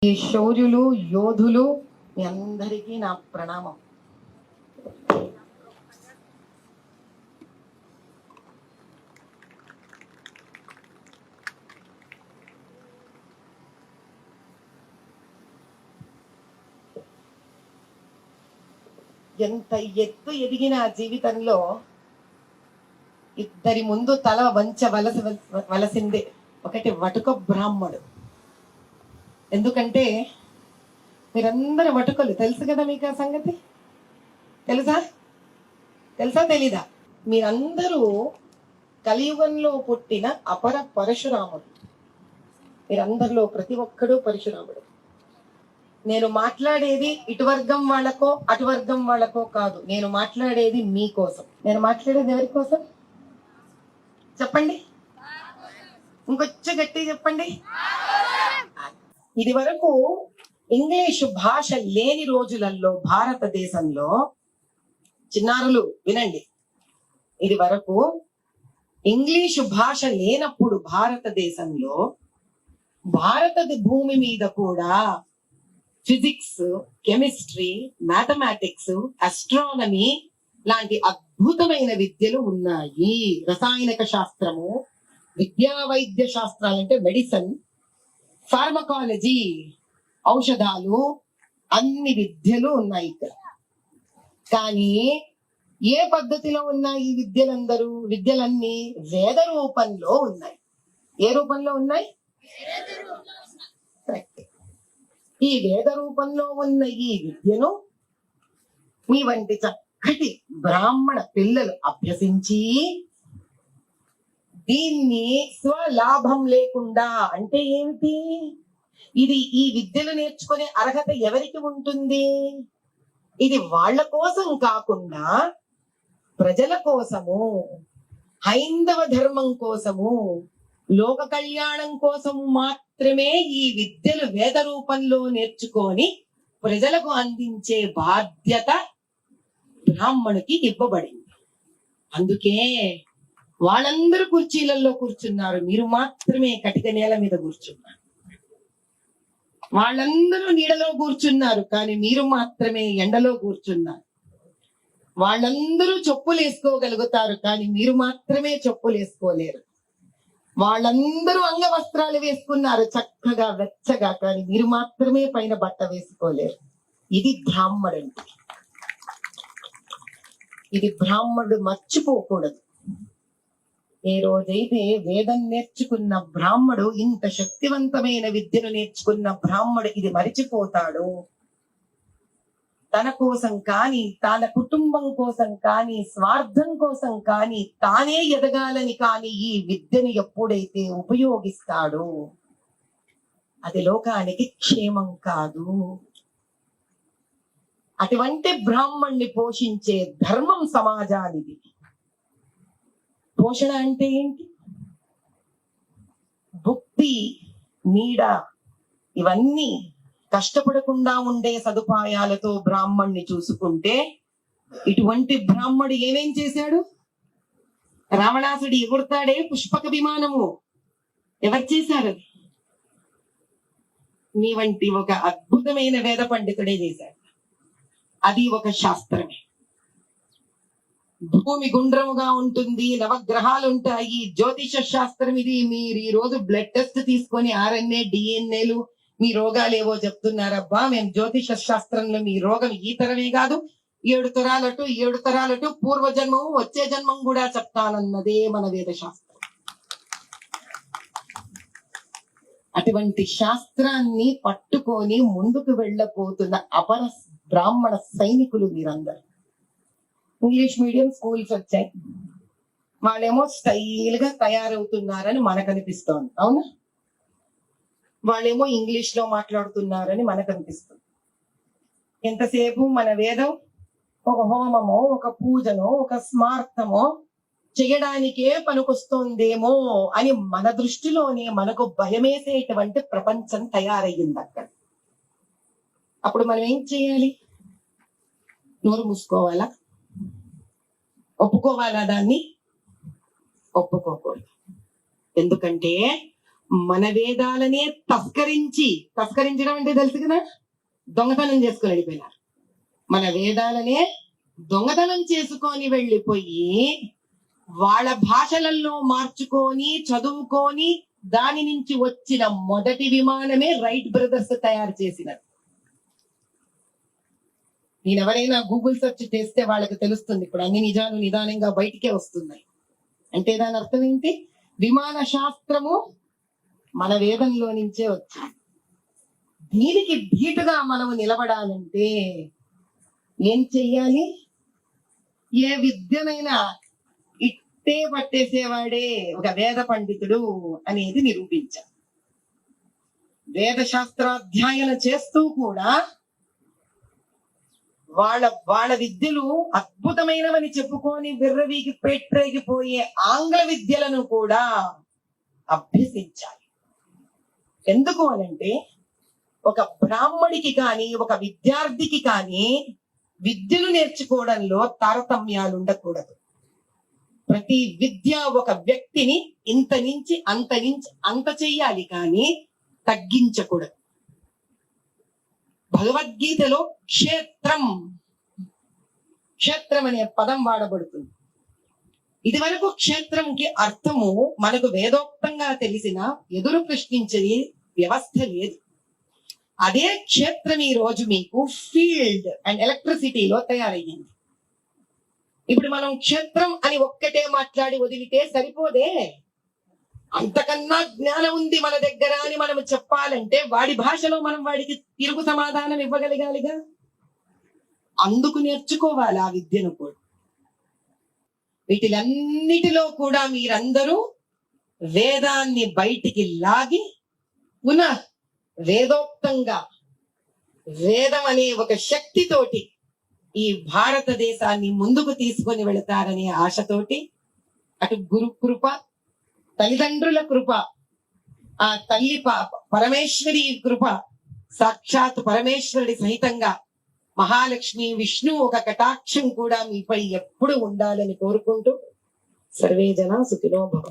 ఈ శౌర్యులు యోధులు మీ అందరికీ నా ప్రణామం. ఎంత ఎత్తు ఎదిగిన జీవితంలో ఇద్దరి ముందు తల వలసిందే. ఒకటి వటుక బ్రాహ్మడు. ఎందుకంటే మీరందరూ వటుకలు, తెలుసు కదా మీకు ఆ సంగతి? తెలుసా తెలీదా? మీరందరూ కలియుగంలో పుట్టిన అపర పరశురాముడు. మీరందరిలో ప్రతి ఒక్కడు పరశురాముడు. నేను మాట్లాడేది ఇటు వర్గం వాళ్ళకో అటు వర్గం వాళ్ళకో కాదు. నేను మాట్లాడేది మీకోసం. నేను మాట్లాడేది ఎవరి కోసం చెప్పండి? ఇంకొచ్చ గట్టి చెప్పండి. ఇది వరకు ఇంగ్లీషు భాష లేని రోజులలో భారతదేశంలో, చిన్నారులు వినండి, ఇది వరకు ఇంగ్లీషు భాష లేనప్పుడు భారతదేశంలో భారత భూమి మీద కూడా ఫిజిక్స్, కెమిస్ట్రీ, మ్యాథమెటిక్స్, ఆస్ట్రానమీ లాంటి అద్భుతమైన విద్యలు ఉన్నాయి. రసాయనిక శాస్త్రము, విద్యా వైద్య శాస్త్రాలు అంటే మెడిసిన్, ఫార్మకాలజీ, ఔషధాలు, అన్ని విద్యలు ఉన్నాయి ఇక్కడ. కానీ ఏ పద్ధతిలో ఉన్నాయి ఈ విద్యలన్నీ? వేద రూపంలో ఉన్నాయి. ఏ రూపంలో ఉన్నాయి? ఈ వేద రూపంలో ఉన్న ఈ విద్యను మీ వంటి చక్కటి బ్రాహ్మణ పిల్లలు అభ్యసించి దీన్ని స్వలాభం లేకుండా, అంటే ఏమిటి? ఈ విద్యలు నేర్చుకునే అర్హత ఎవరికి ఉంటుంది? ఇది వాళ్ళ కోసం కాకుండా ప్రజల కోసము, హైందవ ధర్మం కోసము, లోక కళ్యాణం కోసం మాత్రమే ఈ విద్యలు వేద రూపంలో నేర్చుకొని ప్రజలకు అందించే బాధ్యత బ్రాహ్మణుకి ఇవ్వబడింది. అందుకే వాళ్ళందరూ కుర్చీలలో కూర్చున్నారు, మీరు మాత్రమే కటిక నేల మీద కూర్చున్నారు. వాళ్ళందరూ నీడలో కూర్చున్నారు, కానీ మీరు మాత్రమే ఎండలో కూర్చున్నారు. వాళ్ళందరూ చెప్పులు వేసుకోగలుగుతారు, కానీ మీరు మాత్రమే చెప్పులు వేసుకోలేరు. వాళ్ళందరూ అంగవస్త్రాలు వేసుకున్నారు చక్కగా వెచ్చగా, కానీ మీరు మాత్రమే పైన బట్ట వేసుకోలేరు. ఇది బ్రాహ్మడు. ఇది బ్రాహ్మణుడు మర్చిపోకూడదు. ఏ రోజైతే వేదం నేర్చుకున్న బ్రాహ్మడు, ఇంత శక్తివంతమైన విద్యను నేర్చుకున్న బ్రాహ్మడు ఇది మరిచిపోతాడు, తన కోసం కానీ, తన కుటుంబం కోసం కానీ, స్వార్థం కోసం కానీ, తానే ఎదగాలని కానీ ఈ విద్యను ఎప్పుడైతే ఉపయోగిస్తాడో అది లోకానికి క్షేమం కాదు. అటువంటి బ్రాహ్మణ్ణి పోషించే ధర్మం సమాజానిది. పోషణ అంటే ఏంటి? భుక్తి, నీడ, ఇవన్నీ కష్టపడకుండా ఉండే సదుపాయాలతో బ్రాహ్మణ్ణి చూసుకుంటే, ఇటువంటి బ్రాహ్మడు ఏమేం చేశాడు? రావణాసుడు ఎగురుతాడే పుష్పక విమానము, ఎవరు చేశారు? మీ వంటి ఒక అద్భుతమైన వేద పండితుడే చేశాడు. అది ఒక శాస్త్రమే. భూమి గుండ్రముగా ఉంటుంది, నవగ్రహాలు ఉంటాయి, జ్యోతిష శాస్త్రం ఇది. మీరు ఈ రోజు బ్లడ్ టెస్ట్ తీసుకొని RNA, DNA మీ రోగాలు ఏవో చెప్తున్నారబ్బా, మేము జ్యోతిష శాస్త్రంలో మీ రోగం ఈ తరమే కాదు, 7 తరాలటు పూర్వజన్మము, వచ్చే జన్మం కూడా చెప్తానన్నదే మన వేద శాస్త్రం. అటువంటి శాస్త్రాన్ని పట్టుకొని ముందుకు వెళ్ళబోతున్న అపర బ్రాహ్మణ సైనికులు మీరందరూ. ఇంగ్లీష్ మీడియం స్కూల్స్ వచ్చాయి, వాళ్ళేమో స్టైల్ గా తయారవుతున్నారని మనకు అనిపిస్తోంది, అవునా? వాళ్ళేమో ఇంగ్లీష్ లో మాట్లాడుతున్నారని మనకు అనిపిస్తుంది. ఎంతసేపు మన వేదం ఒక హోమమో, ఒక పూజనో, ఒక స్మార్థమో చేయడానికే పనికొస్తోందేమో అని మన దృష్టిలోనే మనకు భయమేసేటువంటి ప్రపంచం తయారయ్యింది అక్కడ. అప్పుడు మనం ఏం చేయాలి? నోరు మూసుకోవాలా? ఒప్పుకోవాలా? దాన్ని ఒప్పుకోకూడదు. ఎందుకంటే మన వేదాలనే తస్కరించడం అంటే తెలుసు కదా, దొంగతనం చేసుకొని వెళ్ళిపోయినారు. మన వేదాలనే దొంగతనం చేసుకొని వెళ్ళిపోయి వాళ్ళ భాషలలో మార్చుకొని చదువుకొని దాని నుంచి వచ్చిన మొదటి విమానమే రైట్ బ్రదర్స్ తయారు చేసినది. నేనెవరైనా గూగుల్ సెర్చ్ చేస్తే వాళ్ళకి తెలుస్తుంది. ఇప్పుడు అన్ని నిజాలు నిదానంగా బయటికే వస్తున్నాయి. అంటే దాని అర్థం ఏంటి? విమాన శాస్త్రము మన వేదంలో నుంచే వచ్చింది. దీనికి ధీటుగా మనము నిలబడాలంటే ఏం చెయ్యాలి? ఏ విద్యనైనా ఇట్టే పట్టేసేవాడే ఒక వేద పండితుడు అనేది నిరూపించాలి. వేద శాస్త్రాధ్యయన చేస్తూ కూడా వాళ్ళ విద్యలు అద్భుతమైనవని చెప్పుకొని విర్రవీకి పెట్టరేగిపోయే ఆంగ్ల విద్యలను కూడా అభ్యసించాలి. ఎందుకు అనంటే ఒక బ్రాహ్మడికి కానీ ఒక విద్యార్థికి కానీ విద్యను నేర్చుకోవడంలో తారతమ్యాలు ఉండకూడదు. ప్రతి విద్య ఒక వ్యక్తిని ఇంత నుంచి అంత చెయ్యాలి కానీ తగ్గించకూడదు. భగవద్గీతలో క్షేత్రం అనే పదం వాడబడుతుంది. ఇది వరకు క్షేత్రంకి అర్థము మనకు వేదోక్తంగా తెలిసిన ఎదురు ప్రశ్నించే వ్యవస్థ లేదు. అదే క్షేత్రం ఈ రోజు మీకు ఫీల్డ్ అండ్ ఎలక్ట్రిసిటీలో తయారయ్యింది. ఇప్పుడు మనం క్షేత్రం అని ఒక్కటే మాట్లాడి వదిలితే సరిపోదే. అంతకన్నా జ్ఞానం ఉంది మన దగ్గర అని మనం చెప్పాలంటే వాడి భాషలో మనం వాడికి తిరుగు సమాధానం ఇవ్వగలగాలిగా. అందుకు నేర్చుకోవాలి ఆ విద్యను కూడా. వీటిలన్నిటిలో కూడా మీరందరూ వేదాన్ని బయటికి లాగి పునః వేదోక్తంగా వేదం అనే ఒక శక్తితోటి ఈ భారతదేశాన్ని ముందుకు తీసుకొని వెళతారనే ఆశతోటి అటు గురు కృప, తల్లిదండ్రుల కృప, ఆ తల్లి పరమేశ్వరి కృప, సాక్షాత్ పరమేశ్వరుడి సహితంగా మహాలక్ష్మి విష్ణు ఒక కటాక్షం కూడా మీపై ఎప్పుడు ఉండాలని కోరుకుంటూ సర్వే జన సుఖినో భవ.